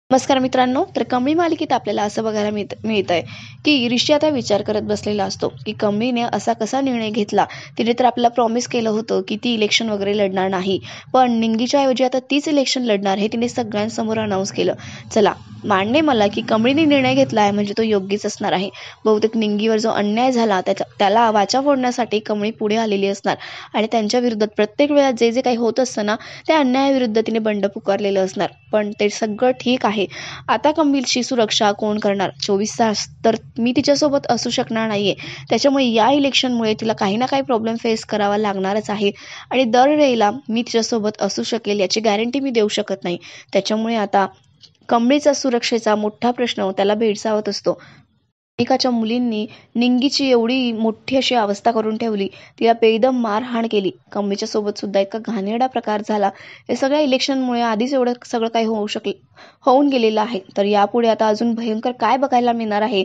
नमस्कार मित्रांनो, तर कमळी मालिकेत आपल्याला असं बघायला मिळतंय की ऋषी आता विचार करत बसलेला असतो की कमळीने असा कसा निर्णय घेतला. तिने तर आपल्याला प्रॉमिस केलं होतं की ती इलेक्शन वगैरे लढणार नाही, पण निंगीच्या ऐवजी आता तीच इलेक्शन लढणार हे तिने सगळ्यांसमोर अनाऊन्स केलं. चला, मान्य मला की कमळीने निर्णय घेतला आहे म्हणजे तो योग्यच असणार आहे. बहुतेक निंगीवर जो अन्याय झाला त्याला वाचा फोडण्यासाठी कमळी पुढे आलेली असणार आणि त्यांच्या विरोधात प्रत्येक वेळा जे जे काही होत असतं ना, त्या अन्यायाविरुद्ध तिने बंड पुकारलेलं असणार. पण ते सगळं ठीक आहे. आता कमळची सुरक्षा कोण करणार? 24 तास तर मी तिच्यासोबत असू शकणार नाहीये. त्याच्यामुळे या इलेक्शनमुळे तिला काही ना काही प्रॉब्लेम फेस करावा लागणारच आहे आणि दरवेळेला मी तिच्यासोबत असू शकेल याची गॅरंटी मी देऊ शकत नाही. त्याच्यामुळे आता कमळीचा सुरक्षेचा मोठा प्रश्न त्याला भेडसावत असतो. एकाच्या मुलींनी निंगीची एवढी मोठी अशी अवस्था करून ठेवली, तिला बेदम मारहाण केली. कमळीच्या सोबत सुद्धा इतका घाणेरडा प्रकार झाला. हे सगळ्या इलेक्शनमुळे आधीच एवढं सगळं काही होऊन गेलेलं आहे. तर यापुढे आता अजून भयंकर काय बघायला मिळणार आहे,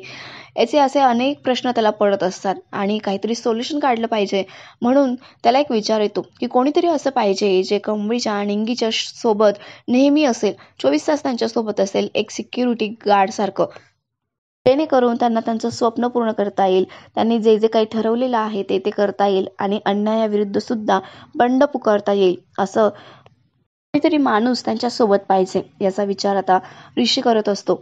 याचे असे अनेक प्रश्न त्याला पडत असतात आणि काहीतरी सोल्युशन काढलं पाहिजे. म्हणून त्याला एक विचार येतो की कोणीतरी असं पाहिजे जे कमळीच्या निंगीच्या सोबत नेहमी असेल, 24 तास त्यांच्यासोबत असेल, एक सिक्युरिटी गार्डसारखं. जेणेकरून त्यांना त्यांचं स्वप्न पूर्ण करता येईल. त्यांनी जे जे काही ठरवलेलं आहे ते ते करता येईल आणि अन्यायाविरुद्ध सुद्धा बंड पुकारता येईल. असं कोणीतरी माणूस त्यांच्यासोबत पाहिजे याचा विचार आता ऋषी करत असतो.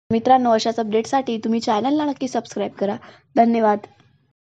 मित्रांनो, अशाच अपडेटसाठी तुम्ही चॅनलला नक्की सबस्क्राईब करा. धन्यवाद.